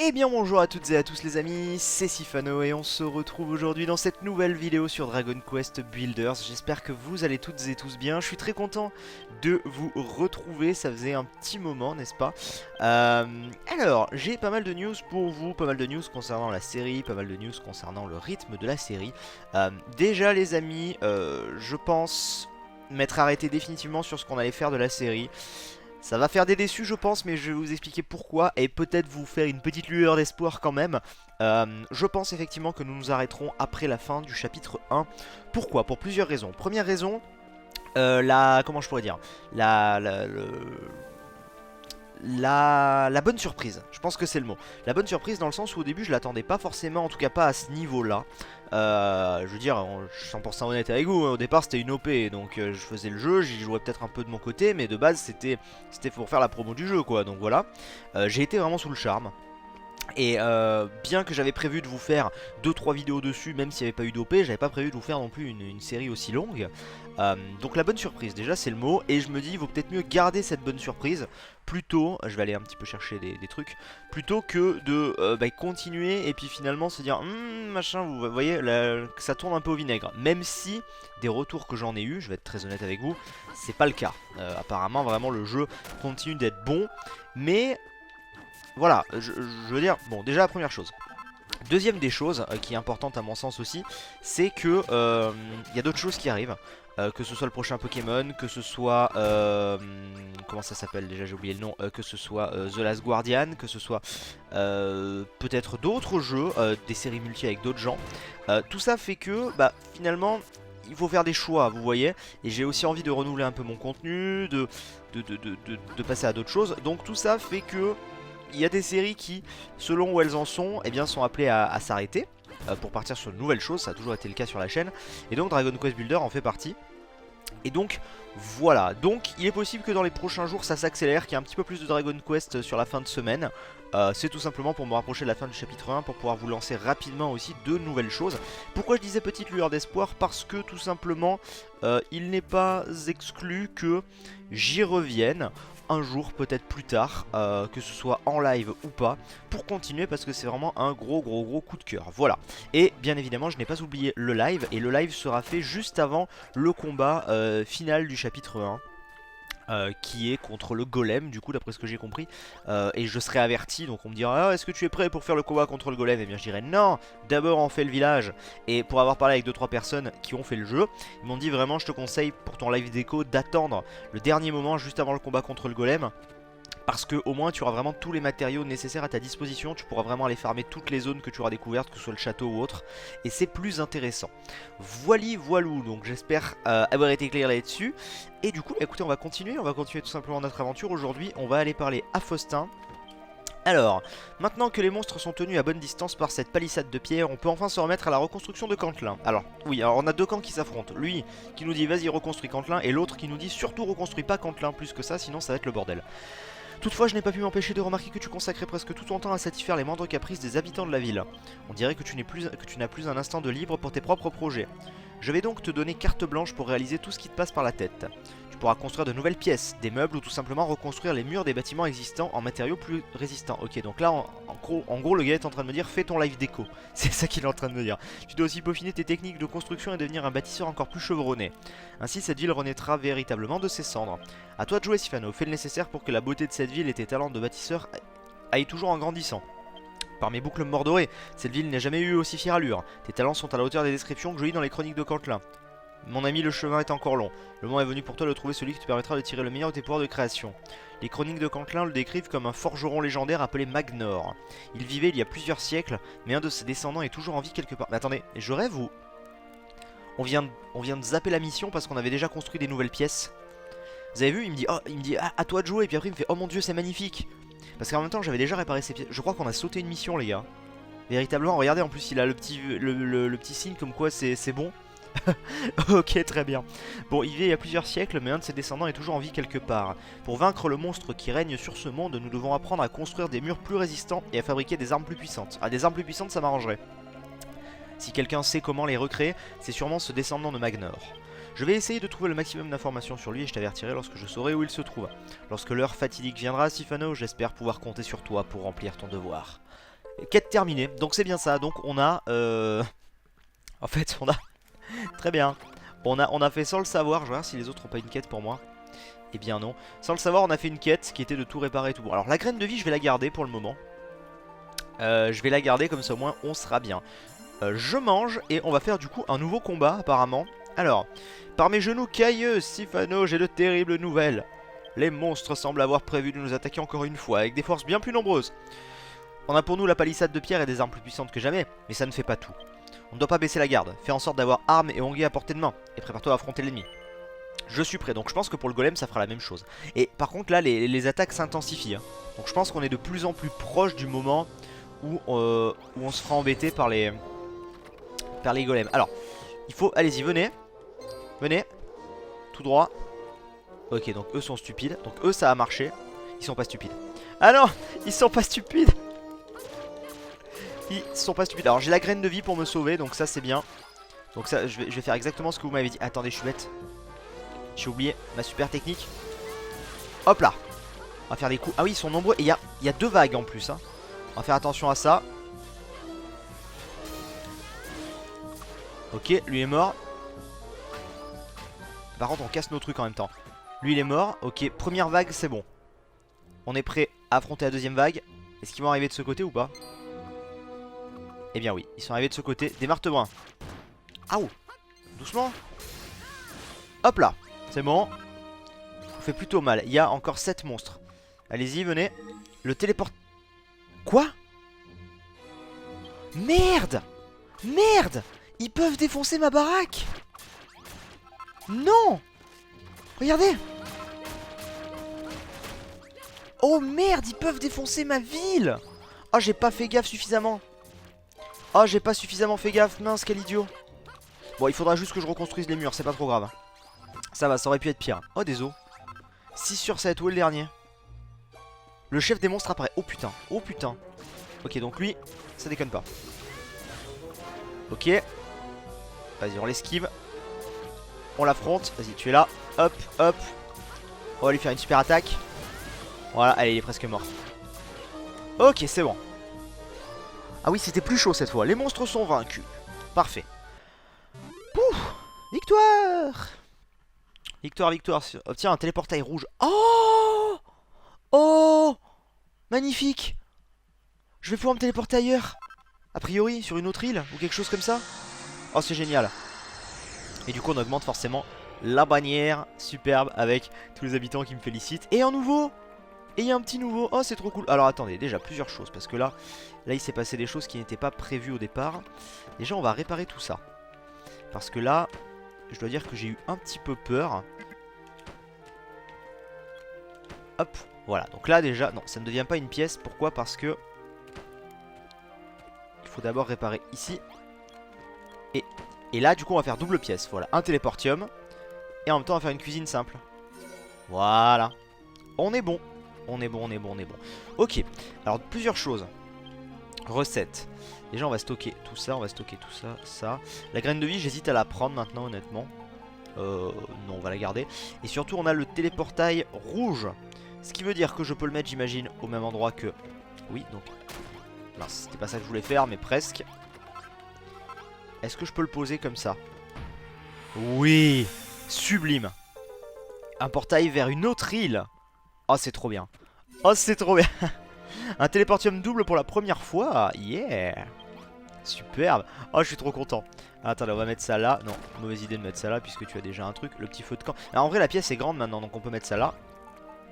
Eh bien bonjour à toutes et à tous les amis, c'est Sifano et on se retrouve aujourd'hui dans cette nouvelle vidéo sur Dragon Quest Builders. J'espère que vous allez toutes et tous bien, je suis très content de vous retrouver, ça faisait un petit moment n'est-ce pas. Alors, j'ai pas mal de news pour vous, pas mal de news concernant la série, pas mal de news concernant le rythme de la série. Déjà les amis, je pense m'être arrêté définitivement sur ce qu'on allait faire de la série. Ça va faire des déçus je pense, mais je vais vous expliquer pourquoi et peut-être vous faire une petite lueur d'espoir quand même. Je pense effectivement que nous nous arrêterons après la fin du chapitre 1. Pourquoi? Pour plusieurs raisons. Première raison, comment je pourrais dire, la bonne surprise, je pense que c'est le mot. La bonne surprise dans le sens où au début je l'attendais pas forcément, en tout cas pas à ce niveau là. Je veux dire, je suis 100% honnête avec vous, au départ c'était une OP, donc je faisais le jeu, j'y jouais peut-être un peu de mon côté, mais de base c'était pour faire la promo du jeu quoi, donc voilà. J'ai été vraiment sous le charme. Et bien que j'avais prévu de vous faire 2-3 vidéos dessus, même s'il n'y avait pas eu d'OP, j'avais pas prévu de vous faire non plus une série aussi longue. Donc la bonne surprise, déjà c'est le mot, et je me dis il vaut peut-être mieux garder cette bonne surprise plutôt, je vais aller un petit peu chercher des trucs, plutôt que de continuer et puis finalement se dire machin, vous voyez, là, que ça tourne un peu au vinaigre. Même si des retours que j'en ai eu, je vais être très honnête avec vous, c'est pas le cas. Apparemment vraiment le jeu continue d'être bon, mais voilà, je veux dire, bon déjà la première chose. Deuxième des choses qui est importante à mon sens aussi, c'est que y a d'autres choses qui arrivent. Que ce soit le prochain Pokémon, que ce soit comment ça s'appelle déjà, j'ai oublié le nom, que ce soit The Last Guardian, que ce soit peut-être d'autres jeux, des séries multi avec d'autres gens. Tout ça fait que finalement il faut faire des choix, vous voyez, et j'ai aussi envie de renouveler un peu mon contenu, de passer à d'autres choses. Donc tout ça fait que il y a des séries qui, selon où elles en sont, eh bien, sont appelées à s'arrêter pour partir sur de nouvelles choses. Ça a toujours été le cas sur la chaîne. Et donc Dragon Quest Builder en fait partie. Et donc voilà, donc il est possible que dans les prochains jours ça s'accélère, qu'il y ait un petit peu plus de Dragon Quest sur la fin de semaine. C'est tout simplement pour me rapprocher de la fin du chapitre 1, pour pouvoir vous lancer rapidement aussi de nouvelles choses. Pourquoi je disais petite lueur d'espoir? Parce que tout simplement il n'est pas exclu que j'y revienne un jour, peut-être plus tard, que ce soit en live ou pas, pour continuer parce que c'est vraiment un gros coup de cœur. Voilà. Et bien évidemment, je n'ai pas oublié le live, et le live sera fait juste avant le combat final du chapitre 1. Qui est contre le golem du coup d'après ce que j'ai compris, et je serai averti, donc on me dira est-ce que tu es prêt pour faire le combat contre le golem, et bien je dirais non, d'abord on fait le village. Et pour avoir parlé avec 2-3 personnes qui ont fait le jeu, ils m'ont dit vraiment je te conseille pour ton live déco d'attendre le dernier moment juste avant le combat contre le golem, parce que au moins tu auras vraiment tous les matériaux nécessaires à ta disposition, tu pourras vraiment aller farmer toutes les zones que tu auras découvertes, que ce soit le château ou autre, et c'est plus intéressant. Voilou, donc j'espère avoir été clair là-dessus. Et du coup, écoutez, on va continuer tout simplement notre aventure. Aujourd'hui, on va aller parler à Faustin. Alors, maintenant que les monstres sont tenus à bonne distance par cette palissade de pierre, on peut enfin se remettre à la reconstruction de Cantlin. Alors, oui, alors on a deux camps qui s'affrontent. Lui qui nous dit vas-y reconstruis Cantlin, et l'autre qui nous dit surtout reconstruis pas Cantlin plus que ça, sinon ça va être le bordel. Toutefois, je n'ai pas pu m'empêcher de remarquer que tu consacrais presque tout ton temps à satisfaire les moindres caprices des habitants de la ville. On dirait que tu n'as plus un instant de libre pour tes propres projets. Je vais donc te donner carte blanche pour réaliser tout ce qui te passe par la tête. Tu pourras construire de nouvelles pièces, des meubles, ou tout simplement reconstruire les murs des bâtiments existants en matériaux plus résistants. Ok, donc là, en gros, le gars est en train de me dire fais ton live déco. C'est ça qu'il est en train de me dire. Tu dois aussi peaufiner tes techniques de construction et devenir un bâtisseur encore plus chevronné. Ainsi, cette ville renaîtra véritablement de ses cendres. A toi de jouer, Sifano. Fais le nécessaire pour que la beauté de cette ville et tes talents de bâtisseur aillent toujours en grandissant. Par mes boucles mordorées, cette ville n'a jamais eu aussi fière allure. Tes talents sont à la hauteur des descriptions que je lis dans les chroniques de Cantlin. Mon ami, le chemin est encore long. Le moment est venu pour toi de trouver celui qui te permettra de tirer le meilleur de tes pouvoirs de création. Les chroniques de Cantlin le décrivent comme un forgeron légendaire appelé Magnor. Il vivait il y a plusieurs siècles, mais un de ses descendants est toujours en vie quelque part. Mais attendez, je rêve ou... On vient de zapper la mission parce qu'on avait déjà construit des nouvelles pièces. Vous avez vu, il me dit ah, à toi de jouer, et puis après il me fait oh mon dieu c'est magnifique. Parce qu'en même temps j'avais déjà réparé ces pièces. Je crois qu'on a sauté une mission les gars. Véritablement, regardez en plus il a le petit signe comme quoi c'est bon. Ok, très bien. Bon, il vit il y a plusieurs siècles, mais un de ses descendants est toujours en vie quelque part. Pour vaincre le monstre qui règne sur ce monde, nous devons apprendre à construire des murs plus résistants et à fabriquer des armes plus puissantes. Ah, des armes plus puissantes, ça m'arrangerait. Si quelqu'un sait comment les recréer, c'est sûrement ce descendant de Magnor. Je vais essayer de trouver le maximum d'informations sur lui et je t'avertirai lorsque je saurai où il se trouve. Lorsque l'heure fatidique viendra, Sifano, j'espère pouvoir compter sur toi pour remplir ton devoir. Quête terminée, donc c'est bien ça. Donc on a... En fait, on a... Très bien. On a fait sans le savoir. Je regarde si les autres ont pas une quête pour moi. Eh bien non. Sans le savoir, on a fait une quête qui était de tout réparer et tout. Bon, alors la graine de vie, je vais la garder pour le moment. Je vais la garder comme ça au moins on sera bien. Je mange et on va faire du coup un nouveau combat apparemment. Alors, par mes genoux cailleux, Sifano, j'ai de terribles nouvelles. Les monstres semblent avoir prévu de nous attaquer encore une fois avec des forces bien plus nombreuses. On a pour nous la palissade de pierre et des armes plus puissantes que jamais, mais ça ne fait pas tout. On ne doit pas baisser la garde, fais en sorte d'avoir armes et onguets à portée de main, et prépare-toi à affronter l'ennemi. Je suis prêt, donc je pense que pour le golem ça fera la même chose. Et par contre là les attaques s'intensifient, hein. Donc je pense qu'on est de plus en plus proche du moment où on se fera embêter par les golems. Alors, il faut, allez-y, venez. Venez, tout droit. Ok, donc eux sont stupides, donc eux ça a marché. Ils sont pas stupides. Ah non, ils sont pas stupides. Ils sont pas stupides. Alors j'ai la graine de vie pour me sauver, donc ça c'est bien. Donc ça, je vais faire exactement ce que vous m'avez dit. Attendez, je suis bête. J'ai oublié ma super technique. Hop là. On va faire des coups. Ah oui, ils sont nombreux. Et il y a deux vagues en plus, hein. On va faire attention à ça. Ok, lui est mort. Par contre, on casse nos trucs en même temps. Lui, il est mort. Ok, première vague, c'est bon. On est prêt à affronter la deuxième vague. Est-ce qu'ils vont arriver de ce côté ou pas? Eh bien oui, ils sont arrivés de ce côté. Des martebrins. Ah ouh. Doucement. Hop là. C'est bon. On fait plutôt mal. Il y a encore 7 monstres. Allez-y, venez. Le téléport... Quoi? Merde! Merde! Ils peuvent défoncer ma baraque! Non! Regardez! Oh merde, ils peuvent défoncer ma ville! Oh, j'ai pas fait gaffe suffisamment. Oh, j'ai pas suffisamment fait gaffe. Mince, quel idiot. Bon, il faudra juste que je reconstruise les murs, c'est pas trop grave. Ça va, ça aurait pu être pire. Oh, des os. 6 sur 7, où est le dernier? Le chef des monstres apparaît. Oh putain, oh putain. Ok, donc lui, ça déconne pas. Ok. Vas-y, on l'esquive. On l'affronte. Vas-y, tu es là. Hop, hop. On va lui faire une super attaque. Voilà, allez, il est presque mort. Ok, c'est bon. Ah oui, c'était plus chaud cette fois. Les monstres sont vaincus. Parfait. Pouf. Victoire. Victoire, victoire. Obtient un téléportail rouge. Oh. Oh. Magnifique. Je vais pouvoir me téléporter ailleurs. A priori, sur une autre île ou quelque chose comme ça. Oh, c'est génial. Et du coup, on augmente forcément la bannière. Superbe, avec tous les habitants qui me félicitent. Et un nouveau. Et il y a un petit nouveau. Oh, c'est trop cool. Alors, attendez, déjà plusieurs choses. Parce que là il s'est passé des choses qui n'étaient pas prévues au départ. Déjà, on va réparer tout ça. Parce que là, je dois dire que j'ai eu un petit peu peur. Hop, voilà. Donc là, déjà, non, ça ne devient pas une pièce. Pourquoi? Parce que il faut d'abord réparer ici. Et là, du coup, on va faire double pièce. Voilà, un téléportium. Et en même temps, on va faire une cuisine simple. Voilà. On est bon. On est bon, on est bon, on est bon. Ok, alors plusieurs choses. Recette. Déjà, on va stocker tout ça, on va stocker tout ça, ça. La graine de vie, j'hésite à la prendre maintenant, honnêtement. Non, on va la garder. Et surtout, on a le téléportail rouge. Ce qui veut dire que je peux le mettre, j'imagine, au même endroit que... Oui, donc... Mince, c'était pas ça que je voulais faire, mais presque. Est-ce que je peux le poser comme ça? Oui, sublime. Un portail vers une autre île. Oh, c'est trop bien. Oh, c'est trop bien. Un téléportium double pour la première fois. Yeah. Superbe. Oh, je suis trop content. Attendez, on va mettre ça là. Non, mauvaise idée de mettre ça là puisque tu as déjà un truc. Le petit feu de camp. Alors, en vrai, la pièce est grande maintenant, donc on peut mettre ça là.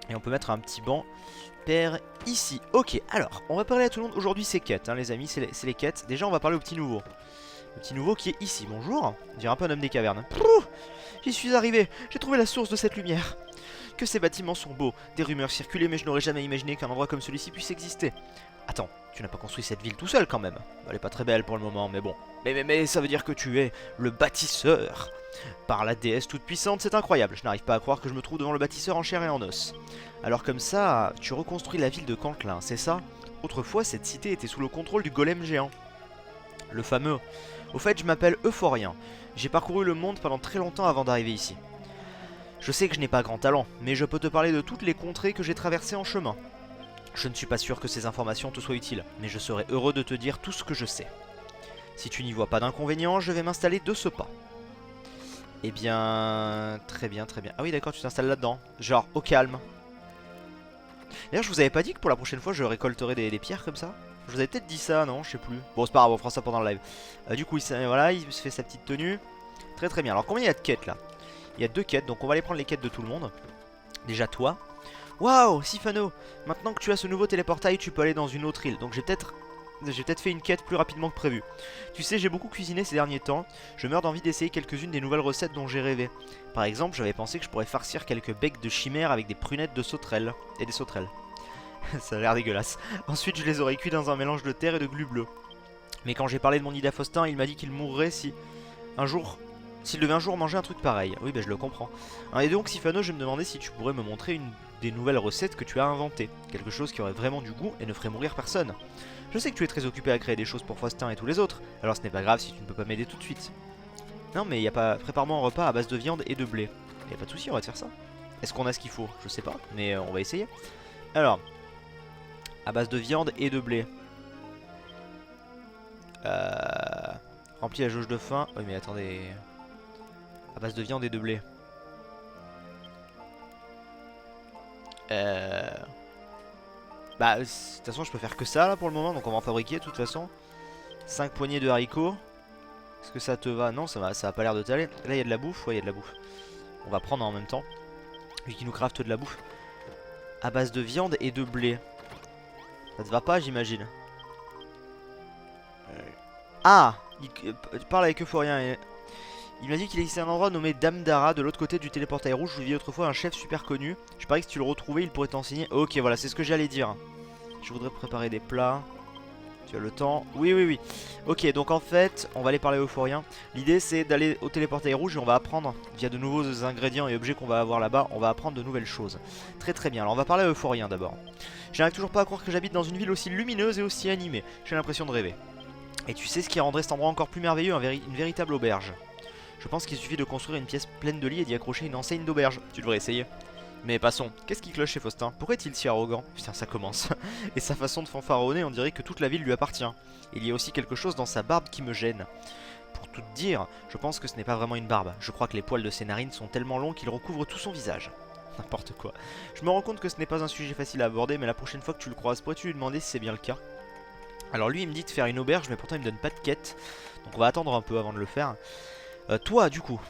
Et on peut mettre un petit banc per ici. Ok, alors, on va parler à tout le monde. Aujourd'hui, c'est quêtes, hein, les amis. C'est les quêtes. Déjà, on va parler au petit nouveau. Le petit nouveau qui est ici. Bonjour. On dirait un peu un homme des cavernes. J'y suis arrivé. J'ai trouvé la source de cette lumière. Que ces bâtiments sont beaux. Des rumeurs circulaient, mais je n'aurais jamais imaginé qu'un endroit comme celui-ci puisse exister. Attends, tu n'as pas construit cette ville tout seul quand même. Elle est pas très belle pour le moment, mais bon. Mais ça veut dire que tu es le bâtisseur. Par la déesse toute puissante, c'est incroyable. Je n'arrive pas à croire que je me trouve devant le bâtisseur en chair et en os. Alors comme ça, tu reconstruis la ville de Cantlin, c'est ça? Autrefois, cette cité était sous le contrôle du golem géant. Le fameux. Au fait, je m'appelle Euphorien. J'ai parcouru le monde pendant très longtemps avant d'arriver ici. Je sais que je n'ai pas grand talent, mais je peux te parler de toutes les contrées que j'ai traversées en chemin. Je ne suis pas sûr que ces informations te soient utiles, mais je serai heureux de te dire tout ce que je sais. Si tu n'y vois pas d'inconvénient, je vais m'installer de ce pas. Eh bien... Très bien, très bien. Ah oui d'accord, tu t'installes là-dedans. Genre, au calme. D'ailleurs, je vous avais pas dit que pour la prochaine fois, je récolterai des pierres comme ça? Je vous avais peut-être dit ça, non? Je sais plus. Bon, c'est pas grave, on fera ça pendant le live. Du coup, voilà, il se fait sa petite tenue. Très très bien. Alors, combien il y a de quêtes là? Il y a 2 quêtes, donc on va aller prendre les quêtes de tout le monde. Déjà toi. Waouh, Sifano! Maintenant que tu as ce nouveau téléportail, tu peux aller dans une autre île. Donc j'ai peut-être fait une quête plus rapidement que prévu. Tu sais, j'ai beaucoup cuisiné ces derniers temps. Je meurs d'envie d'essayer quelques-unes des nouvelles recettes dont j'ai rêvé. Par exemple, j'avais pensé que je pourrais farcir quelques becs de chimère avec des prunettes de sauterelles. Et des sauterelles. Ça a l'air dégueulasse. Ensuite, je les aurais cuits dans un mélange de terre et de glu bleu. Mais quand j'ai parlé de mon idée à Faustin, il m'a dit qu'il mourrait si un jour... S'il devait un jour manger un truc pareil. Oui, bah je le comprends. Et donc, Sifano, je me demandais si tu pourrais me montrer une des nouvelles recettes que tu as inventées. Quelque chose qui aurait vraiment du goût et ne ferait mourir personne. Je sais que tu es très occupé à créer des choses pour Faustin et tous les autres, alors ce n'est pas grave si tu ne peux pas m'aider tout de suite. Non, mais y a pas... Prépare-moi un repas à base de viande et de blé. Y a pas de souci, on va te faire ça. Est-ce qu'on a ce qu'il faut? Je sais pas, mais on va essayer. Alors, à base de viande et de blé. Remplis la jauge de faim. Oui, mais attendez... À base de viande et de blé. Bah, de toute façon, je peux faire que ça là pour le moment, donc on va en fabriquer de toute façon. 5 poignées de haricots. Est-ce que ça te va? Non, ça va pas l'air de t'aller. Là, il y a de la bouffe. Ouais, il y a de la bouffe. On va prendre en même temps. Vu qu'il nous crafte de la bouffe. À base de viande et de blé. Ça te va pas, j'imagine. Ah, il parle avec Euphorien. Il m'a dit qu'il existait un endroit nommé Damdara de l'autre côté du téléportail rouge où vivait autrefois un chef super connu. Je parie que si tu le retrouvais, il pourrait t'enseigner. Ok, voilà, c'est ce que j'allais dire. Je voudrais préparer des plats. Tu as le temps? Oui, oui, oui. Ok, donc en fait, on va aller parler aux Euphoriens. L'idée, c'est d'aller au téléportail rouge et on va apprendre, via de nouveaux ingrédients et objets qu'on va avoir là-bas, on va apprendre de nouvelles choses. Très très bien. Alors, on va parler aux Euphoriens d'abord. J'arrive toujours pas à croire que j'habite dans une ville aussi lumineuse et aussi animée. J'ai l'impression de rêver. Et tu sais ce qui rendrait cet endroit encore plus merveilleux? Une véritable auberge. Je pense qu'il suffit de construire une pièce pleine de lits et d'y accrocher une enseigne d'auberge. Tu devrais essayer. Mais passons, qu'est-ce qui cloche chez Faustin? Pourquoi est-il si arrogant? Putain, ça commence. Et sa façon de fanfaronner, on dirait que toute la ville lui appartient. Il y a aussi quelque chose dans sa barbe qui me gêne. Pour tout te dire, je pense que ce n'est pas vraiment une barbe. Je crois que les poils de ses narines sont tellement longs qu'ils recouvrent tout son visage. N'importe quoi. Je me rends compte que ce n'est pas un sujet facile à aborder, mais la prochaine fois que tu le croises, pourrais-tu lui demander si c'est bien le cas? Alors lui, il me dit de faire une auberge, mais pourtant il me donne pas de quête. Donc on va attendre un peu avant de le faire. Toi, du coup,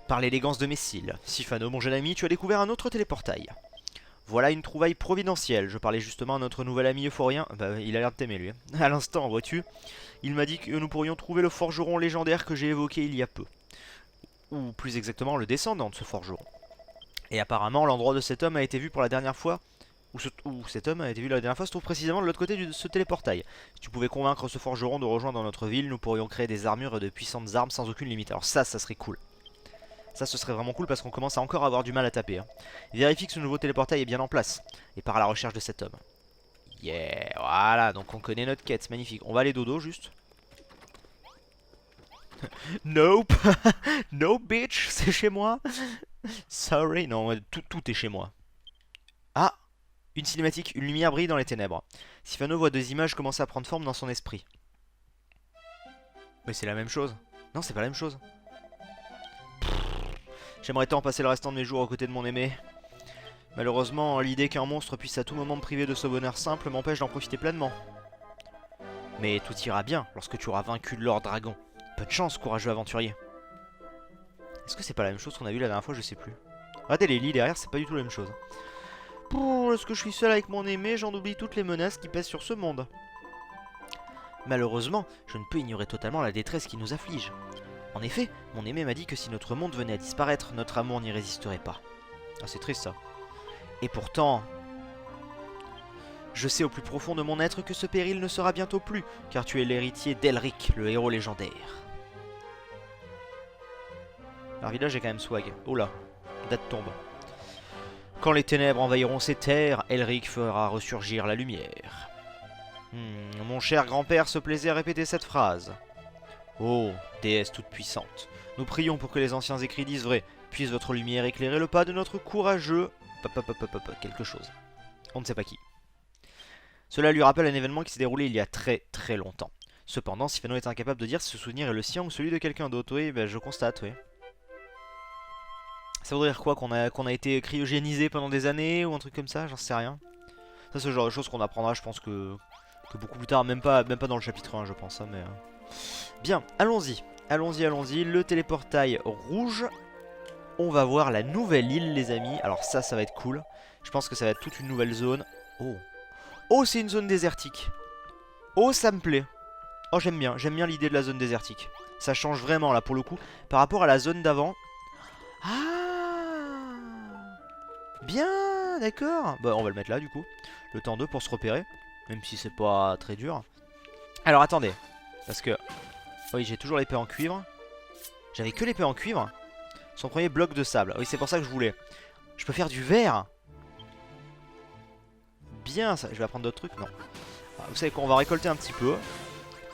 par l'élégance de mes cils, Sifano, mon jeune ami, tu as découvert un autre téléportail. Voilà une trouvaille providentielle. Je parlais justement à notre nouvel ami euphorien. Bah, il a l'air de t'aimer, lui. À l'instant, vois-tu. Il m'a dit que nous pourrions trouver le forgeron légendaire que j'ai évoqué il y a peu. Ou plus exactement, le descendant de ce forgeron. Et apparemment, l'endroit de cet homme a été vu pour la dernière fois. Où cet homme a été vu la dernière fois se trouve précisément de l'autre côté de ce téléportail. Si tu pouvais convaincre ce forgeron de rejoindre notre ville, nous pourrions créer des armures et de puissantes armes sans aucune limite. Alors ça serait cool. Ça, ce serait vraiment cool parce qu'on commence à encore avoir du mal à taper. Hein. Vérifie que ce nouveau téléportail est bien en place. Et part à la recherche de cet homme. Yeah, voilà, donc on connaît notre quête, magnifique. On va aller dodo juste. Nope. No bitch, c'est chez moi. Sorry, non, tout est chez moi. Ah, une cinématique, une lumière brille dans les ténèbres. Sifano voit 2 images commencer à prendre forme dans son esprit. Mais c'est la même chose. Non, c'est pas la même chose. J'aimerais tant passer le restant de mes jours aux côtés de mon aimé. Malheureusement, l'idée qu'un monstre puisse à tout moment me priver de ce bonheur simple m'empêche d'en profiter pleinement. Mais tout ira bien lorsque tu auras vaincu Lord Dragon. Bonne chance, courageux aventurier. Est-ce que c'est pas la même chose qu'on a vu la dernière fois? Je sais plus. Regardez les lits derrière, c'est pas du tout la même chose. Est-ce que je suis seul avec mon aimé? J'en oublie toutes les menaces qui pèsent sur ce monde. Malheureusement, je ne peux ignorer totalement la détresse qui nous afflige. En effet, mon aimé m'a dit que si notre monde venait à disparaître, notre amour n'y résisterait pas. Ah, c'est triste ça. Et pourtant, je sais au plus profond de mon être que ce péril ne sera bientôt plus, car tu es l'héritier d'Elric, le héros légendaire. Leur village est quand même swag. Oh là, date tombe. Quand les ténèbres envahiront ces terres, Elric fera ressurgir la lumière. Mon cher grand-père se plaisait à répéter cette phrase. Oh, déesse toute puissante, nous prions pour que les anciens écrits disent vrai. Puisse votre lumière éclairer le pas de notre courageux... quelque chose. On ne sait pas qui. Cela lui rappelle un événement qui s'est déroulé il y a très très longtemps. Cependant, Sifano est incapable de dire si ce souvenir est le sien ou celui de quelqu'un d'autre. Oui, bah, je constate, oui. Ça voudrait dire quoi? Qu'on a été cryogénisé pendant des années ou un truc comme ça? J'en sais rien. Ça, c'est le genre de choses qu'on apprendra, je pense que beaucoup plus tard, même pas dans le chapitre 1, je pense. Hein, mais, bien, allons-y. Allons-y, allons-y. Le téléportail rouge. On va voir la nouvelle île, les amis. Alors ça va être cool. Je pense que ça va être toute une nouvelle zone. Oh. Oh, c'est une zone désertique. Oh, ça me plaît. Oh, j'aime bien l'idée de la zone désertique. Ça change vraiment, là, pour le coup. Par rapport à la zone d'avant. Ah, bien, d'accord. Bah, on va le mettre là, du coup. Le temps 2 pour se repérer. Même si c'est pas très dur. Alors, attendez. Parce que... Oui, j'ai toujours l'épée en cuivre. J'avais que l'épée en cuivre. Son premier bloc de sable. Oui, c'est pour ça que je voulais. Je peux faire du verre. Bien, ça. Je vais apprendre d'autres trucs. Non. Ah, vous savez quoi, on va récolter un petit peu.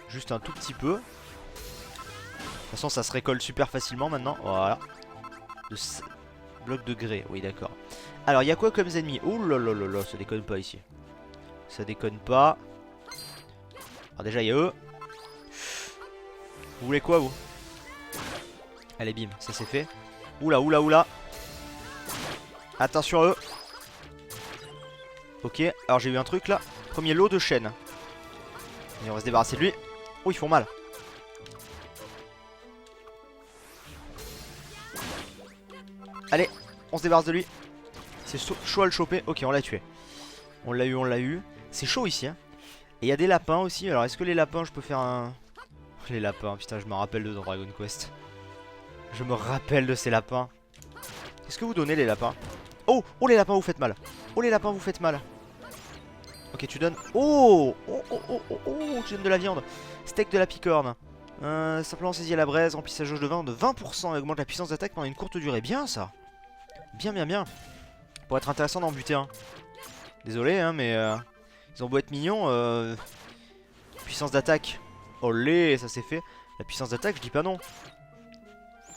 Juste un tout petit peu. De toute façon, ça se récolte super facilement maintenant. Voilà. Bloc de grès. Oui, d'accord. Alors, il y a quoi comme ennemis? Oh là là là là, ça déconne pas ici. Ça déconne pas. Alors, déjà, il y a eux. Vous voulez quoi, vous? Allez, bim, ça c'est fait. Oula, oula, oula. Attention à eux. Ok, alors j'ai eu un truc là. Premier lot de chaînes. Et on va se débarrasser de lui. Oh, ils font mal. Allez, on se débarrasse de lui. C'est chaud à le choper. Ok, on l'a tué. On l'a eu, on l'a eu. C'est chaud ici, hein. Et il y a des lapins aussi. Alors, est-ce que les lapins, je peux faire un... Les lapins, putain, je me rappelle de Dragon Quest. Je me rappelle de ces lapins. Qu'est-ce que vous donnez, les lapins? Oh, oh, les lapins, vous faites mal. Oh, les lapins, vous faites mal. Ok, tu donnes... Oh, oh, oh, oh, oh, oh, tu donnes de la viande. Steak de la picorne. Simplement saisi à la braise, remplit sa jauge de vin de 20% et augmente la puissance d'attaque pendant une courte durée. Bien, ça. Bien, bien, bien. Pour être intéressant d'en buter un. Désolé, hein, mais... ils ont beau être mignons. Puissance d'attaque. Olé, ça c'est fait. La puissance d'attaque, je dis pas non.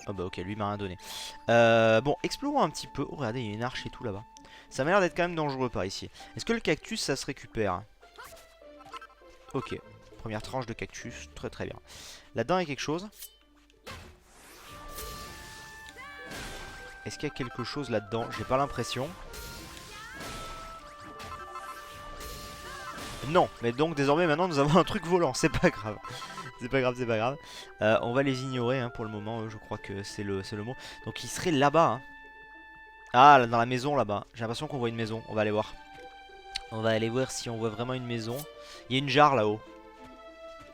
Oh bah ok, lui m'a rien donné. Bon, explorons un petit peu. Oh, regardez, il y a une arche et tout là-bas. Ça m'a l'air d'être quand même dangereux par ici. Est-ce que le cactus, ça se récupère? Ok, première tranche de cactus. Très très bien. Là-dedans, il y a quelque chose. Est-ce qu'il y a quelque chose là-dedans? J'ai pas l'impression. Non, mais donc désormais maintenant nous avons un truc volant, c'est pas grave. C'est pas grave, c'est pas grave. On va les ignorer hein, pour le moment, je crois que c'est le mot. Donc il serait là-bas. Hein. Ah, là, dans la maison là-bas. J'ai l'impression qu'on voit une maison, on va aller voir. On va aller voir si on voit vraiment une maison. Il y a une jarre là-haut.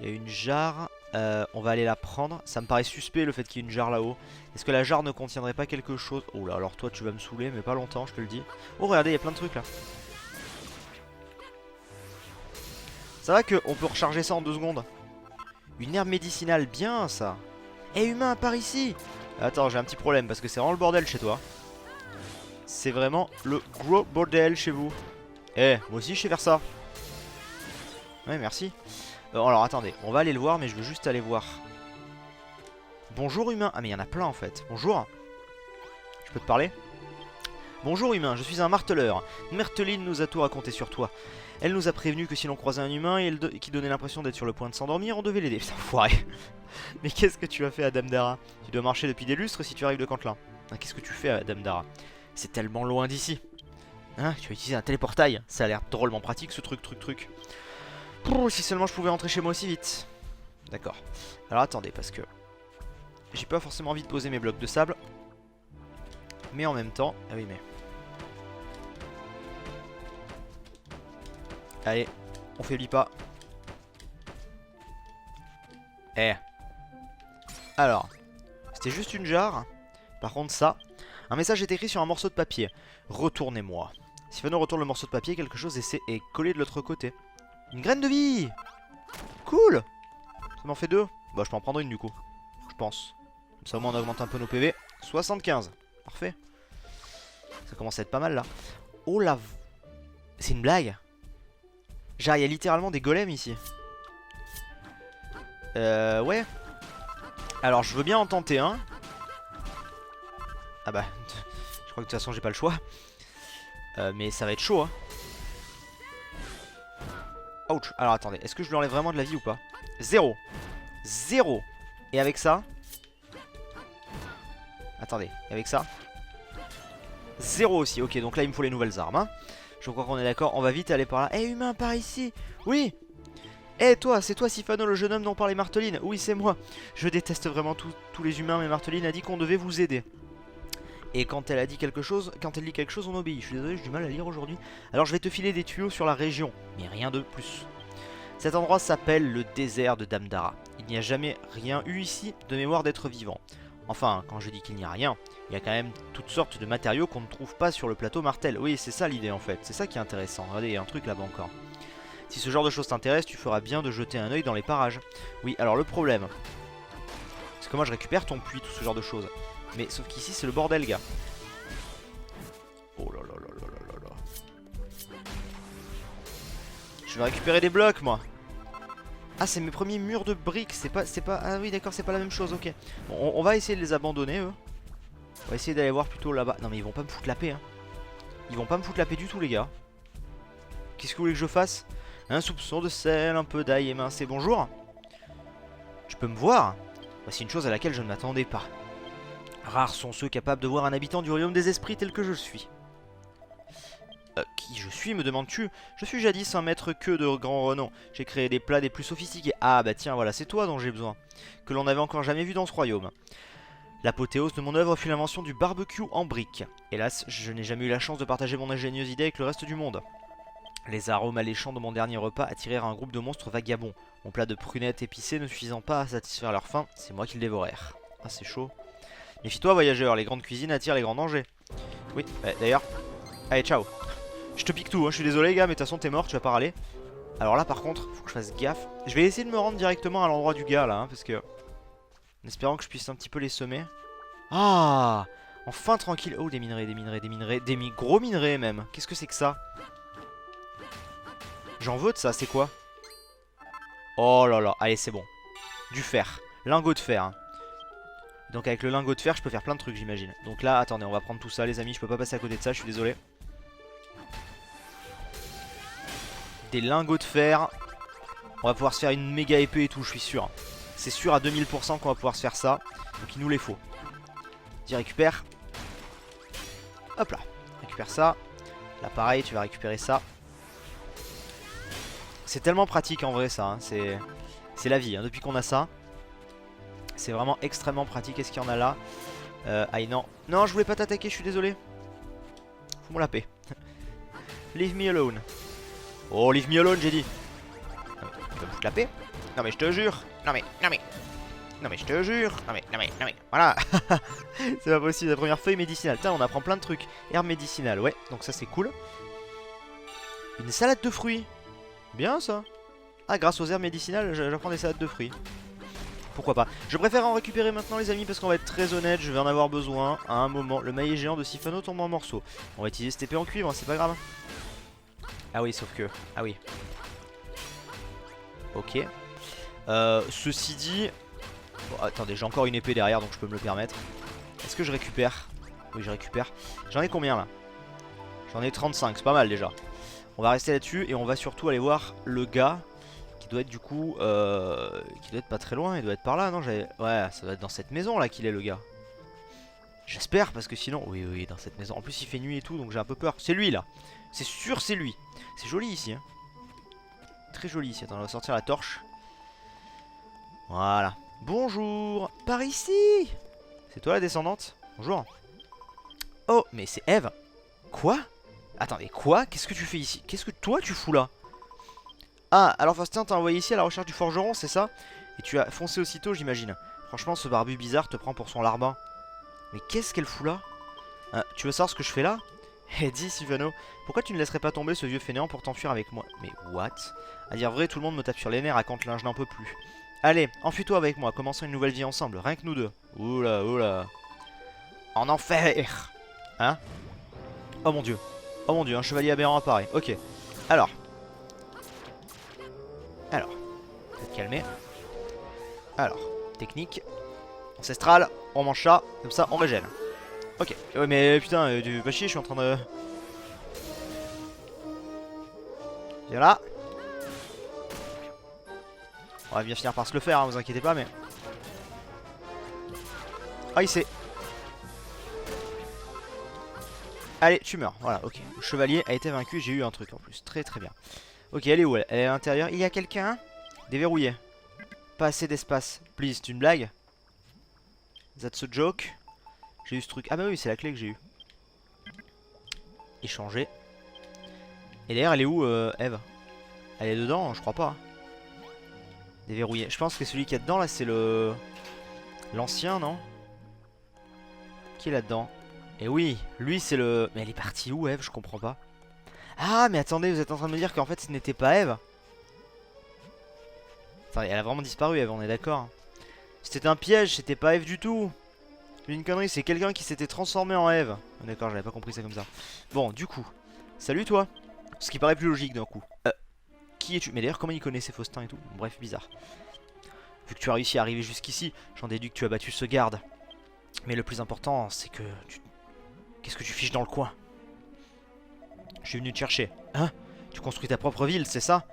Il y a une jarre, on va aller la prendre. Ça me paraît suspect le fait qu'il y ait une jarre là-haut. Est-ce que la jarre ne contiendrait pas quelque chose? Oh là, alors toi tu vas me saouler, mais pas longtemps, je te le dis. Oh regardez, il y a plein de trucs là. Ça va qu'on peut recharger ça en 2 secondes. Une herbe médicinale, bien ça. Eh humain, par ici. Attends, j'ai un petit problème parce que c'est vraiment le bordel chez toi. C'est vraiment le gros bordel chez vous. Eh, moi aussi je sais faire ça. Ouais, merci. Alors attendez, on va aller le voir, mais je veux juste aller voir. Bonjour humain. Ah mais il y en a plein en fait. Bonjour. Je peux te parler? Bonjour humain, je suis un marteleur. Merteline nous a tout raconté sur toi. Elle nous a prévenu que si l'on croisait un humain et qui donnait l'impression d'être sur le point de s'endormir, on devait l'aider. Putain, foiré. Mais qu'est-ce que tu as fait à Dame Dara? Tu dois marcher depuis des lustres si tu arrives de Cantelin. Qu'est-ce que tu fais à Dame Dara? C'est tellement loin d'ici. Hein, tu as utilisé un téléportail. Ça a l'air drôlement pratique ce truc. Pouh, si seulement je pouvais rentrer chez moi aussi vite. D'accord. Alors attendez, parce que j'ai pas forcément envie de poser mes blocs de sable. Mais en même temps... Ah oui, mais... Allez, on faiblit pas. Eh. Alors, c'était juste une jarre. Par contre ça, un message est écrit sur un morceau de papier. Retournez-moi. Sifano retourne le morceau de papier, quelque chose est collé de l'autre côté. Une graine de vie. Cool. Ça m'en fait 2. Bah je peux en prendre une du coup. Je pense. Comme ça au moins on augmente un peu nos PV. 75. Parfait. Ça commence à être pas mal là. Oh la... C'est une blague. Genre il y a littéralement des golems ici. Ouais. Alors je veux bien en tenter un. Ah bah je crois que de toute façon j'ai pas le choix. Mais ça va être chaud hein. Ouch. Alors attendez, est-ce que je lui enlève vraiment de la vie ou pas? 0. 0. Et avec ça? Attendez, et avec ça? 0 aussi, ok, donc là il me faut les nouvelles armes hein. Je crois qu'on est d'accord, on va vite aller par là. Eh humain, par ici. Oui. Eh toi, c'est toi Sifano, le jeune homme dont parlait Marteline. Oui, c'est moi. Je déteste vraiment tous les humains, mais Marteline a dit qu'on devait vous aider. Et quand elle a dit quelque chose, quand elle dit quelque chose, on obéit. Je suis désolé, j'ai du mal à lire aujourd'hui. Alors je vais te filer des tuyaux sur la région, mais rien de plus. Cet endroit s'appelle le désert de Damdara. Il n'y a jamais rien eu ici de mémoire d'être vivant. Enfin, quand je dis qu'il n'y a rien, il y a quand même toutes sortes de matériaux qu'on ne trouve pas sur le plateau Martel. Oui, c'est ça l'idée en fait, c'est ça qui est intéressant. Regardez, il y a un truc là-bas encore. Si ce genre de choses t'intéresse, tu feras bien de jeter un œil dans les parages. Oui, alors le problème, c'est que moi je récupère ton puits, tout ce genre de choses. Mais sauf qu'ici c'est le bordel, gars. Oh là là là là là là là. Je vais récupérer des blocs, moi. Ah, c'est mes premiers murs de briques, c'est pas... Ah oui, d'accord, c'est pas la même chose, ok. Bon, on va essayer de les abandonner, eux. On va essayer d'aller voir plutôt là-bas. Non, mais ils vont pas me foutre la paix, hein. Ils vont pas me foutre la paix du tout, les gars. Qu'est-ce que vous voulez que je fasse? Un soupçon de sel, un peu d'ail émincé, bonjour. Tu peux me voir? Voici une chose à laquelle je ne m'attendais pas. Rares sont ceux capables de voir un habitant du royaume des esprits tel que je suis. Qui je suis, me demandes-tu? Je suis jadis un maître que de grand renom. J'ai créé des plats des plus sophistiqués. Ah bah tiens, voilà, c'est toi dont j'ai besoin. Que l'on n'avait encore jamais vu dans ce royaume. L'apothéose de mon œuvre fut l'invention du barbecue en briques. Hélas, je n'ai jamais eu la chance de partager mon ingénieuse idée avec le reste du monde. Les arômes alléchants de mon dernier repas attirèrent un groupe de monstres vagabonds. Mon plat de prunettes épicées ne suffisant pas à satisfaire leur faim, c'est moi qui le dévorèrent. Ah, c'est chaud. Méfie-toi, voyageur, les grandes cuisines attirent les grands dangers. Oui, d'ailleurs. Allez, ciao. Je te pique tout, hein. Je suis désolé, gars, mais de toute façon, t'es mort, tu vas pas râler. Alors là, par contre, faut que je fasse gaffe. Je vais essayer de me rendre directement à l'endroit du gars, là, hein, parce que... En espérant que je puisse un petit peu les semer. Ah, enfin tranquille. Oh, des minerais, des minerais, des minerais. Gros minerais, même. Qu'est-ce que c'est que ça? J'en veux de ça, c'est quoi? Oh là là, allez, c'est bon. Du fer. Lingot de fer, hein. Donc avec le lingot de fer, je peux faire plein de trucs, j'imagine. Donc là, attendez, on va prendre tout ça, les amis. Je peux pas passer à côté de ça, je suis désolé. Des lingots de fer. On va pouvoir se faire une méga épée et tout, je suis sûr. C'est sûr à 2000% qu'on va pouvoir se faire ça. Donc il nous les faut. Vas-y, récupère. Hop là. Récupère ça. Là, pareil, tu vas récupérer ça. C'est tellement pratique en vrai, ça. Hein. C'est la vie, hein. Depuis qu'on a ça. C'est vraiment extrêmement pratique. Est-ce qu'il y en a là? Aïe, non. Non, je voulais pas t'attaquer, je suis désolé. Fous-moi la paix. Leave me alone. Oh, leave me alone, j'ai dit. Tu vas me foutre la paix? Non, mais je te jure. Non, mais je te jure. Non, mais. Voilà. C'est pas possible. La première feuille médicinale. Putain, on apprend plein de trucs. Herbe médicinale, ouais. Donc ça, c'est cool. Une salade de fruits. Bien, ça. Ah, grâce aux herbes médicinales, j'apprends des salades de fruits. Pourquoi pas. Je préfère en récupérer maintenant, les amis, parce qu'on va être très honnête, je vais en avoir besoin à un moment. Le maillet géant de Sifano tombe en morceaux. On va utiliser cette épée en cuivre, c'est pas grave. Ah oui, sauf que... Ah oui. Ok. Ceci dit... Bon, attendez, j'ai encore une épée derrière, donc je peux me le permettre. Est-ce que je récupère? Oui, je récupère. J'en ai combien, là? J'en ai 35, c'est pas mal, déjà. On va rester là-dessus, et on va surtout aller voir le gars... Qui doit être du coup qui doit être pas très loin, il doit être par là, non? Ouais, ça doit être dans cette maison là qu'il est, le gars. J'espère, parce que sinon... Oui, oui, dans cette maison. En plus il fait nuit et tout, donc j'ai un peu peur. C'est lui là. C'est sûr, c'est lui. C'est joli ici, hein. Très joli ici. Attends, on va sortir la torche. Voilà. Bonjour. Par ici. C'est toi la descendante? Bonjour. Oh, mais c'est Eve. Quoi? Attendez, quoi? Qu'est-ce que tu fais ici? Qu'est-ce que toi tu fous là? Ah, alors Faustien t'a envoyé ici à la recherche du forgeron, c'est ça? Et tu as foncé aussitôt, j'imagine. Franchement, ce barbu bizarre te prend pour son larbin. Mais qu'est-ce qu'elle fout là? Tu veux savoir ce que je fais là? Eh, dis, Sivano, pourquoi tu ne laisserais pas tomber ce vieux fainéant pour t'enfuir avec moi? Mais what? À dire vrai, tout le monde me tape sur les nerfs à quand je n'en peux plus. Allez, enfuis-toi avec moi, commençons une nouvelle vie ensemble, rien que nous deux. Oula, oula. En enfer! Hein? Oh mon dieu, un chevalier aberrant apparaît. Ok, alors... Peut-être calmer. Alors, technique. Ancestrale, on mange ça, comme ça on régène. Ok, ouais mais putain, tu pas chier, je suis en train de... Viens là. On va bien finir par se le faire, hein, vous inquiétez pas, mais... Ah, il sait. Allez, tu meurs. Voilà, ok. Le chevalier a été vaincu, j'ai eu un truc en plus. Très très bien. Ok, elle est où elle? Elle est à l'intérieur. Il y a quelqu'un? Déverrouillé. Pas assez d'espace. Please, c'est une blague? That's a joke? J'ai eu ce truc. Ah bah oui, c'est la clé que j'ai eu. Échanger. Et d'ailleurs, elle est où, Eve? Elle est dedans? Je crois pas. Déverrouillé. Je pense que celui qui est dedans là, c'est le... L'ancien, non? Qui est là-dedans? Et oui, lui c'est le... Mais elle est partie où, Eve? Je comprends pas. Ah, mais attendez, vous êtes en train de me dire qu'en fait ce n'était pas Eve? Enfin, elle a vraiment disparu, Eve, on est d'accord. C'était un piège, c'était pas Eve du tout. Une connerie, c'est quelqu'un qui s'était transformé en Eve. D'accord, j'avais pas compris ça comme ça. Bon, du coup, salut toi. Ce qui paraît plus logique d'un coup. Qui es-tu? Mais d'ailleurs, comment il connaissait Faustin et tout? Bref, bizarre. Vu que tu as réussi à arriver jusqu'ici, j'en déduis que tu as battu ce garde. Mais le plus important, c'est que tu... Qu'est-ce que tu fiches dans le coin? Je suis venu te chercher. Hein? Tu construis ta propre ville, c'est ça?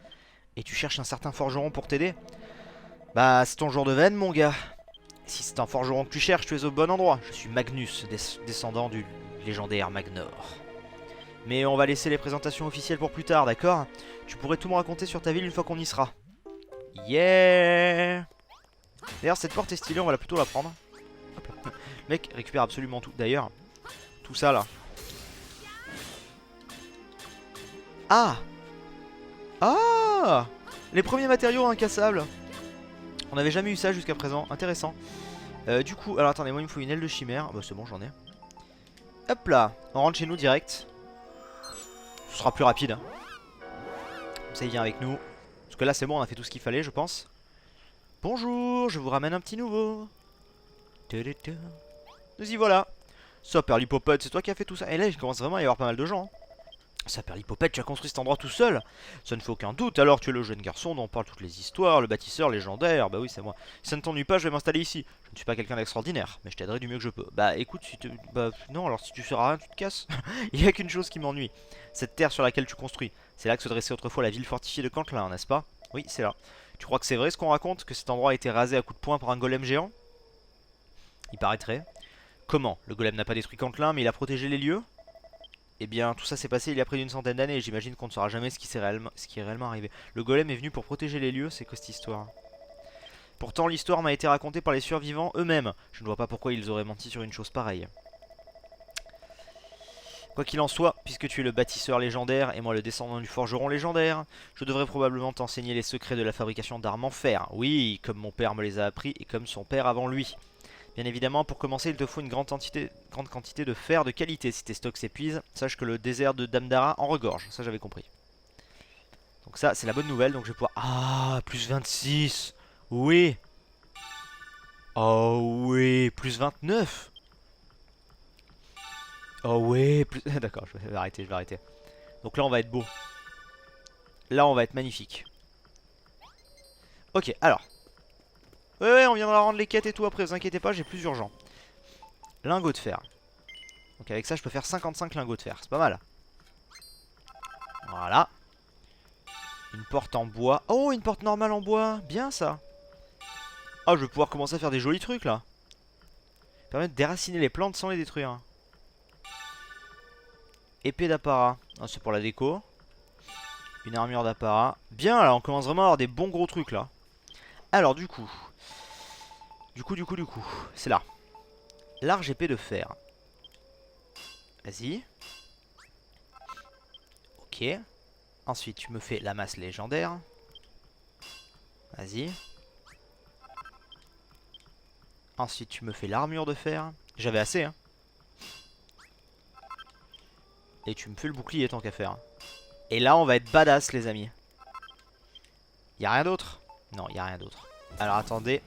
Et tu cherches un certain forgeron pour t'aider? Bah, c'est ton jour de veine, mon gars. Si c'est un forgeron que tu cherches, tu es au bon endroit. Je suis Magnus, descendant du légendaire Magnor. Mais on va laisser les présentations officielles pour plus tard, d'accord? Tu pourrais tout me raconter sur ta ville une fois qu'on y sera. Yeah! D'ailleurs, cette porte est stylée, on va plutôt la prendre. Hop là. Le mec récupère absolument tout. D'ailleurs, tout ça là. Ah! Ah! Les premiers matériaux incassables. On n'avait jamais eu ça jusqu'à présent. Intéressant. Du coup, alors attendez, moi il me faut une aile de chimère. Bah c'est bon, j'en ai. Hop là, on rentre chez nous direct. Ce sera plus rapide. Hein. Comme ça il vient avec nous. Parce que là c'est bon, on a fait tout ce qu'il fallait, je pense. Bonjour, je vous ramène un petit nouveau. Nous y voilà. Ça, Perlipopette, c'est toi qui as fait tout ça. Et là il commence vraiment à y avoir pas mal de gens. Ça, Perlipopette, tu as construit cet endroit tout seul? Ça ne fait aucun doute, alors tu es le jeune garçon dont on parle toutes les histoires, le bâtisseur légendaire, bah oui c'est moi. Si ça ne t'ennuie pas, je vais m'installer ici. Je ne suis pas quelqu'un d'extraordinaire, mais je t'aiderai du mieux que je peux. Bah écoute, si tu... Bah non, alors si tu sers à rien, tu te casses. Il n'y a qu'une chose qui m'ennuie. Cette terre sur laquelle tu construis. C'est là que se dressait autrefois la ville fortifiée de Cantelin, n'est-ce pas? Oui, c'est là. Tu crois que c'est vrai ce qu'on raconte? Que cet endroit a été rasé à coups de poing par un golem géant? Il paraîtrait. Comment? Le golem n'a pas détruit Cantelin, mais il a protégé les lieux? Eh bien, tout ça s'est passé il y a près d'une centaine d'années et j'imagine qu'on ne saura jamais ce qui est réellement arrivé. Le golem est venu pour protéger les lieux, c'est quoi cette histoire? Pourtant, l'histoire m'a été racontée par les survivants eux-mêmes. Je ne vois pas pourquoi ils auraient menti sur une chose pareille. Quoi qu'il en soit, puisque tu es le bâtisseur légendaire et moi le descendant du forgeron légendaire, je devrais probablement t'enseigner les secrets de la fabrication d'armes en fer. Oui, comme mon père me les a appris et comme son père avant lui. Bien évidemment, pour commencer, il te faut une grande quantité de fer de qualité. Si tes stocks s'épuisent, sache que le désert de Damdara en regorge. Ça, j'avais compris. Donc ça, c'est la bonne nouvelle. Donc je vais pouvoir... Ah, plus 26. Oui. Oh oui, plus 29. Oh oui, plus... D'accord, je vais arrêter, je vais arrêter. Donc là, on va être beau. Là, on va être magnifique. Ok, alors... Ouais, on viendra rendre les quêtes et tout après, vous inquiétez pas, j'ai plus urgent. Lingot de fer. Donc avec ça, je peux faire 55 lingots de fer, c'est pas mal. Voilà. Une porte en bois. Oh, une porte normale en bois, bien ça. Oh, je vais pouvoir commencer à faire des jolis trucs là. Permettre de déraciner les plantes sans les détruire. Épée d'apparat. Ah, c'est pour la déco. Une armure d'apparat. Bien, là, on commence vraiment à avoir des bons gros trucs là. Alors, du coup, c'est là. Large épée de fer. Vas-y. Ok. Ensuite, tu me fais la masse légendaire. Vas-y. Ensuite, tu me fais l'armure de fer. J'avais assez, hein. Et tu me fais le bouclier tant qu'à faire. Et là, on va être badass, les amis. Y'a rien d'autre? Non, y'a rien d'autre. Alors, attendez.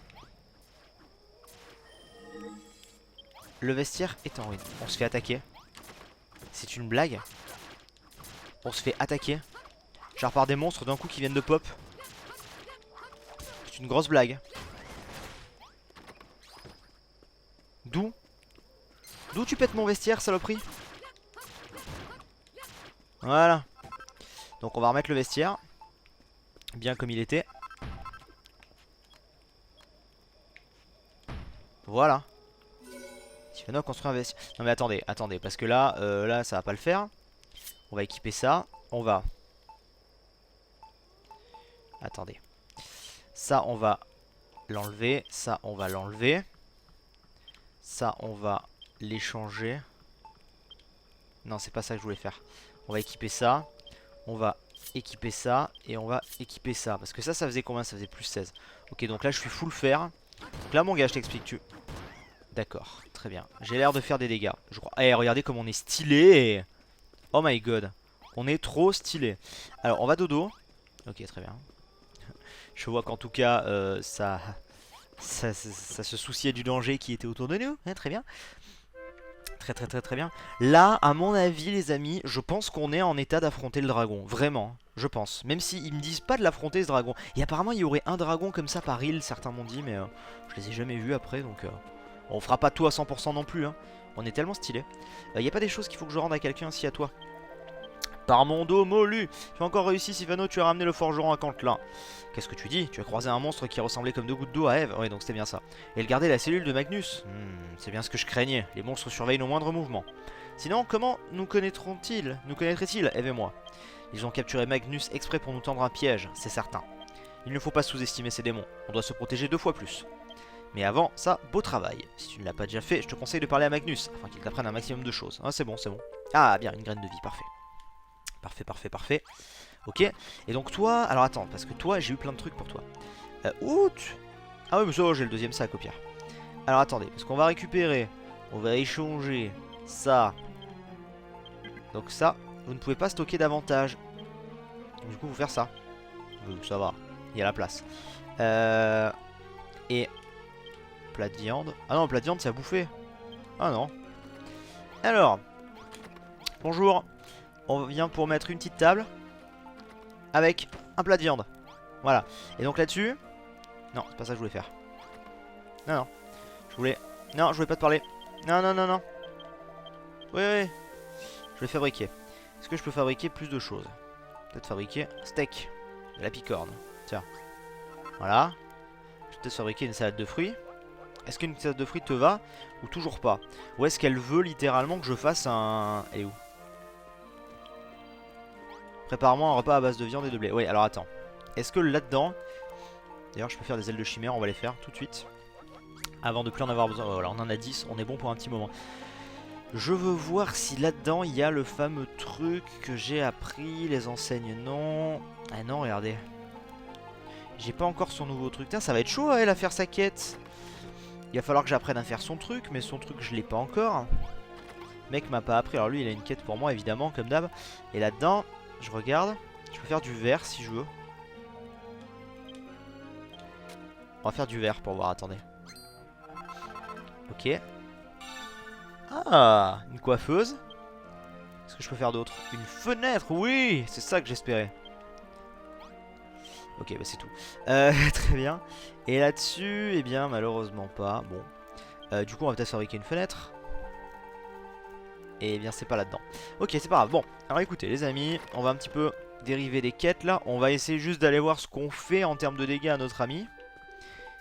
Le vestiaire est en ruine. On se fait attaquer. C'est une blague. On se fait attaquer. Genre par des monstres d'un coup qui viennent de pop. C'est une grosse blague. D'où? D'où tu pètes mon vestiaire, saloperie? Voilà. Donc on va remettre le vestiaire. Bien comme il était. Voilà. Sylvano construit un vestiaire. Non mais attendez, attendez, parce que là, là ça va pas le faire. On va équiper ça. On va... Attendez. Ça on va l'enlever. Ça on va l'enlever. Ça on va l'échanger. Non c'est pas ça que je voulais faire. On va équiper ça. On va équiper ça. Et on va équiper ça. Parce que ça faisait combien? Ça faisait plus 16. Ok donc là je suis full fer. Donc là mon gars je t'explique tu... D'accord, très bien. J'ai l'air de faire des dégâts, je crois. Eh, regardez comme on est stylé. Oh my god. On est trop stylé. Alors, on va dodo. Ok, très bien. Je vois qu'en tout cas, ça se souciait du danger qui était autour de nous. Très bien. Très très très très bien. Là, à mon avis, les amis, je pense qu'on est en état d'affronter le dragon. Vraiment, je pense. Même s'ils me disent pas de l'affronter, ce dragon. Et apparemment, il y aurait un dragon comme ça par île, certains m'ont dit, mais je les ai jamais vus après, donc... On fera pas tout à 100% non plus, hein. On est tellement stylé. Y a pas des choses qu'il faut que je rende à quelqu'un si à toi? Par mon dos, Molu. Tu as encore réussi, Sylvano, tu as ramené le forgeron à Cantelin. Qu'est-ce que tu dis? Tu as croisé un monstre qui ressemblait comme deux gouttes d'eau à Eve. Oui, donc c'était bien ça. Et elle gardait la cellule de Magnus. C'est bien ce que je craignais. Les monstres surveillent nos moindres mouvements. Sinon, comment nous connaîtraient-ils, Eve et moi? Ils ont capturé Magnus exprès pour nous tendre un piège, c'est certain. Il ne faut pas sous-estimer ces démons. On doit se protéger 2 fois plus. Mais avant ça, beau travail. Si tu ne l'as pas déjà fait, je te conseille de parler à Magnus, afin qu'il t'apprenne un maximum de choses. Ah, c'est bon, c'est bon. Ah, bien, une graine de vie, parfait. Parfait, parfait, parfait. Ok, et donc toi... Alors attends, parce que toi, j'ai eu plein de trucs pour toi. Out. Ah oui, mais ça, j'ai le deuxième sac au pire. Alors attendez, parce qu'on va récupérer, on va échanger ça. Donc ça, vous ne pouvez pas stocker davantage. Donc, du coup, vous faire ça. Ça va, il y a la place. Et... plat de viande. Ah non, plat de viande, c'est à bouffer. Ah non. Alors, bonjour. On vient pour mettre une petite table avec un plat de viande. Voilà. Et donc là-dessus... Non, c'est pas ça que je voulais faire. Non, non. Je voulais... Non, je voulais pas te parler. Non, non, non, non. Oui, oui. Je vais fabriquer. Est-ce que je peux fabriquer plus de choses? Peut-être fabriquer steak. De la picorne. Tiens. Voilà. Je vais peut-être fabriquer une salade de fruits. Est-ce qu'une salade de fruits te va? Ou toujours pas? Ou est-ce qu'elle veut littéralement que je fasse un... Elle est où? Prépare-moi un repas à base de viande et de blé. Oui, alors attends. Est-ce que là-dedans... D'ailleurs, je peux faire des ailes de chimère, on va les faire tout de suite. Avant de plus en avoir besoin. Voilà, on en a 10, on est bon pour un petit moment. Je veux voir si là-dedans, il y a le fameux truc que j'ai appris. Les enseignes, non. Ah non, regardez. J'ai pas encore son nouveau truc. Tiens, ça va être chaud à elle à faire sa quête. Il va falloir que j'apprenne à faire son truc, mais son truc, je l'ai pas encore. Le mec m'a pas appris. Alors lui, il a une quête pour moi, évidemment, comme d'hab. Et là-dedans... Je regarde, je peux faire du vert si je veux. On va faire du vert pour voir, attendez. Ok. Ah, une coiffeuse. Qu'est-ce que je peux faire d'autre? Une fenêtre, oui. C'est ça que j'espérais. Ok, bah c'est tout. Très bien. Et là-dessus, eh bien malheureusement pas. Bon. Du coup on va peut-être fabriquer une fenêtre. Et eh bien c'est pas là-dedans. Ok, c'est pas grave. Bon, alors écoutez les amis, on va un petit peu dériver des quêtes là. On va essayer juste d'aller voir ce qu'on fait en termes de dégâts à notre ami.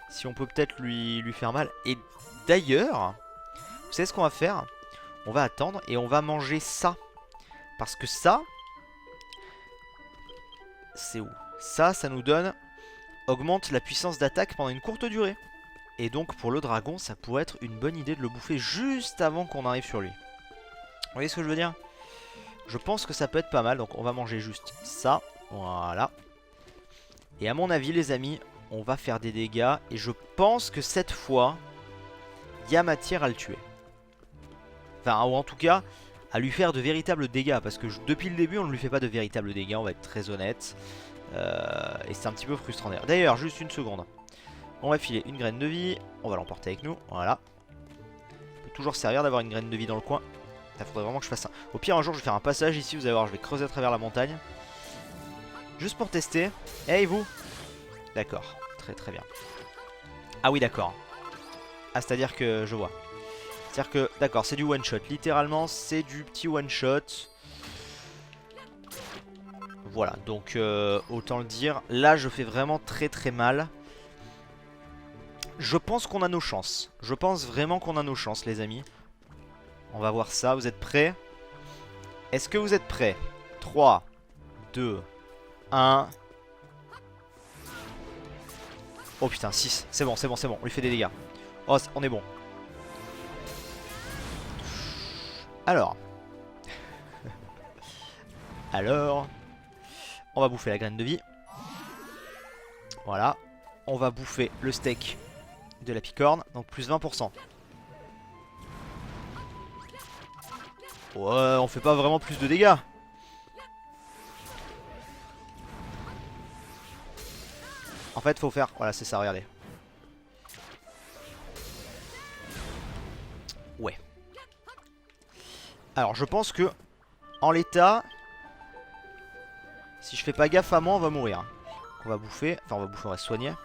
Si on peut peut-être lui faire mal. Et d'ailleurs, vous savez ce qu'on va faire? On va attendre et on va manger ça. Parce que ça... C'est où? Ça nous donne... Augmente la puissance d'attaque pendant une courte durée. Et donc pour le dragon, ça pourrait être une bonne idée de le bouffer juste avant qu'on arrive sur lui. Vous voyez ce que je veux dire? Je pense que ça peut être pas mal. Donc on va manger juste ça. Voilà. Et à mon avis les amis, on va faire des dégâts. Et je pense que cette fois, il y a matière à le tuer. Enfin, ou en tout cas, à lui faire de véritables dégâts. Parce que depuis le début, on ne lui fait pas de véritables dégâts. On va être très honnête. Et c'est un petit peu frustrant d'ailleurs. D'ailleurs, juste une seconde. On va filer une graine de vie. On va l'emporter avec nous. Voilà. Ça peut toujours servir d'avoir une graine de vie dans le coin. Il faudrait vraiment que je fasse ça. Au pire, un jour, je vais faire un passage ici. Vous allez voir, je vais creuser à travers la montagne. Juste pour tester. Hey, vous. D'accord. Très très bien. Ah oui, d'accord. Ah, c'est-à-dire que je vois. C'est-à-dire que, d'accord, c'est du one-shot. Littéralement, c'est du petit one-shot. Voilà, donc autant le dire. Là, je fais vraiment très très mal. Je pense qu'on a nos chances. Je pense vraiment qu'on a nos chances, les amis. On va voir ça. Vous êtes prêts? Est-ce que vous êtes prêts? 3, 2, 1. Oh putain, 6. C'est bon, c'est bon, c'est bon. On lui fait des dégâts. Oh, on est bon. Alors. Alors. On va bouffer la graine de vie. Voilà. On va bouffer le steak de la picorne. Donc plus 20%. Ouais, on fait pas vraiment plus de dégâts. En fait, faut faire... Voilà, c'est ça, regardez. Ouais. Alors, je pense que... En l'état... Si je fais pas gaffe à moi, on va mourir. On va bouffer... Enfin, on va bouffer, on va se soigner. En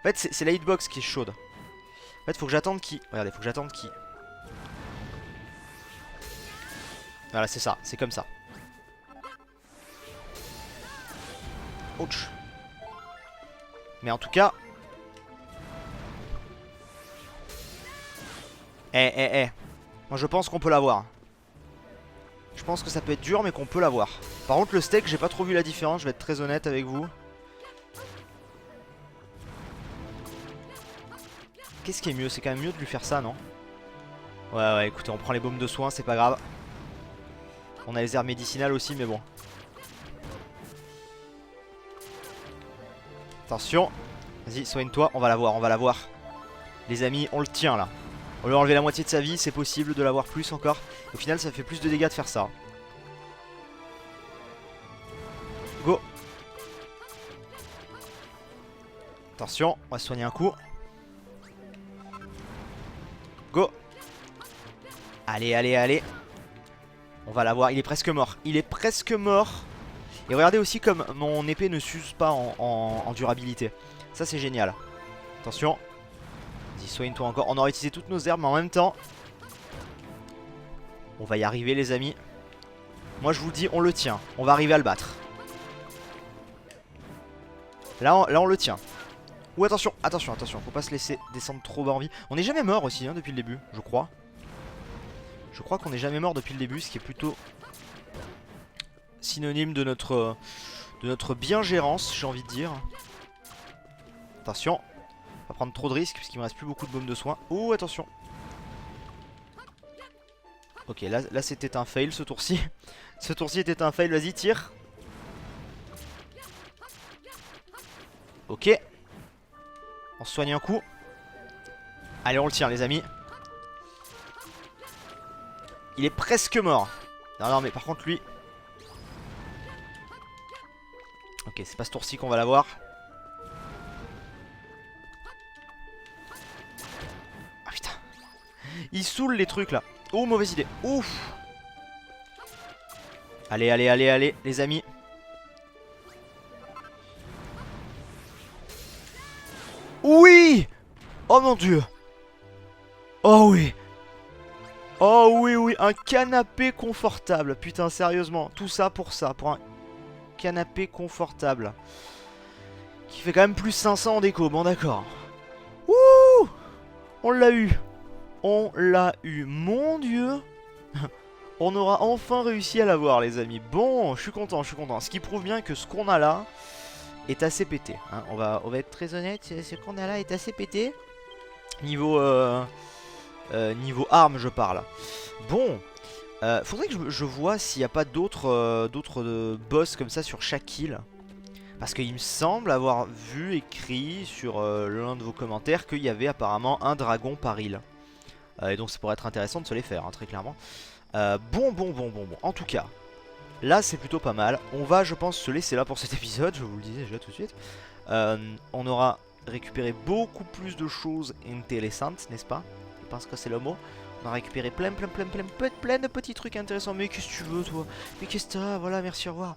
fait, c'est la hitbox qui est chaude. En fait, faut que j'attende qui... Regardez, faut que j'attende qui... Voilà, c'est ça, c'est comme ça. Ouch. Mais en tout cas... Moi je pense qu'on peut l'avoir. Je pense que ça peut être dur mais qu'on peut l'avoir. Par contre le steak j'ai pas trop vu la différence, je vais être très honnête avec vous. Qu'est-ce qui est mieux? C'est quand même mieux de lui faire ça, non? Ouais écoutez, on prend les baumes de soins, c'est pas grave. On a les herbes médicinales aussi mais bon. Attention. Vas-y, soigne-toi, on va l'avoir, on va l'avoir. Les amis, on le tient là. On lui a enlevé la moitié de sa vie, c'est possible de l'avoir plus encore. Au final ça fait plus de dégâts de faire ça. Go. Attention, on va se soigner un coup. Go. Allez, allez, allez. On va l'avoir, il est presque mort. Il est presque mort. Et regardez aussi comme mon épée ne s'use pas en durabilité. Ça c'est génial. Attention. Vas-y, soigne-toi encore. On aura utilisé toutes nos herbes mais en même temps on va y arriver les amis. Moi je vous dis on le tient. On va arriver à le battre. Là on le tient. Ouh attention, attention, attention. Faut pas se laisser descendre trop bas en vie. On n'est jamais mort aussi hein, depuis le début, je crois. Je crois qu'on n'est jamais mort depuis le début, ce qui est plutôt synonyme de notre bien-gérance, j'ai envie de dire. Attention. Pas prendre trop de risques puisqu'il me reste plus beaucoup de baumes de soins. Ouh attention. Ok là c'était un fail ce tour-ci. Ce tour-ci était un fail, vas-y tire. Ok. On se soigne un coup. Allez on le tient les amis. Il est presque mort. Non mais par contre lui. Ok c'est pas ce tour-ci qu'on va l'avoir. Ah putain. Il saoule les trucs là. Oh mauvaise idée. Ouf. Allez allez allez allez les amis. Oui. Oh mon dieu. Oh oui. Oh oui oui, un canapé confortable. Putain sérieusement, tout ça, pour un canapé confortable. Qui fait quand même plus 500 en déco, bon d'accord. Ouh. On l'a eu. On l'a eu, mon dieu. On aura enfin réussi à l'avoir les amis. Bon, je suis content, je suis content. Ce qui prouve bien que ce qu'on a là est assez pété hein. On va être très honnête, ce qu'on a là est assez pété. Niveau niveau armes je parle. Bon, faudrait que je vois s'il n'y a pas d'autres boss comme ça sur chaque île. Parce qu'il me semble avoir vu écrit sur l'un de vos commentaires qu'il y avait apparemment un dragon par île. Et donc ça pourrait être intéressant de se les faire hein, très clairement. Bon. En tout cas, là c'est plutôt pas mal. On va je pense se laisser là pour cet épisode, je vous le disais déjà tout de suite. On aura récupéré beaucoup plus de choses intéressantes, n'est-ce pas? Je pense que c'est le mot. On a récupéré plein de petits trucs intéressants. Mais qu'est-ce que tu veux toi? Mais qu'est-ce que t'as? Voilà, merci, au revoir.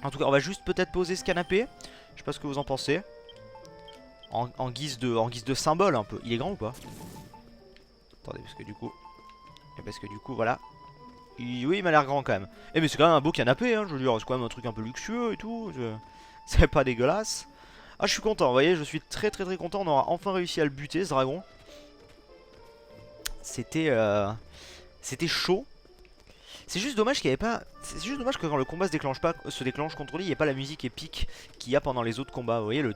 En tout cas on va juste peut-être poser ce canapé. Je sais pas ce que vous en pensez. En guise de symbole un peu. Il est grand ou pas? Attendez parce que du coup voilà. Oui il m'a l'air grand quand même. Eh mais c'est quand même un beau canapé hein, je veux dire c'est quand même un truc un peu luxueux et tout. C'est pas dégueulasse. Ah, je suis content, vous voyez, je suis très content. On aura enfin réussi à le buter, ce dragon. C'était chaud. C'est juste dommage qu'il n'y avait pas. C'est juste dommage que quand le combat se déclenche contre lui, il n'y ait pas la musique épique qu'il y a pendant les autres combats. Vous voyez le.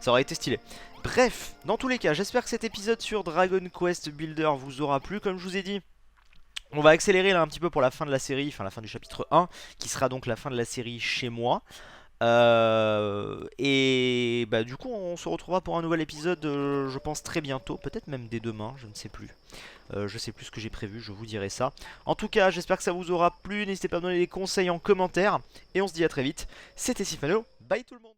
Ça aurait été stylé. Bref, dans tous les cas, j'espère que cet épisode sur Dragon Quest Builder vous aura plu. Comme je vous ai dit, on va accélérer là un petit peu pour la fin de la série, enfin la fin du chapitre 1, qui sera donc la fin de la série chez moi. Et bah du coup on se retrouvera pour un nouvel épisode je pense très bientôt, peut-être même dès demain, je ne sais plus. Je sais plus ce que j'ai prévu, je vous dirai ça. En tout cas j'espère que ça vous aura plu, n'hésitez pas à me donner des conseils en commentaire. Et on se dit à très vite, c'était Sifano, bye tout le monde.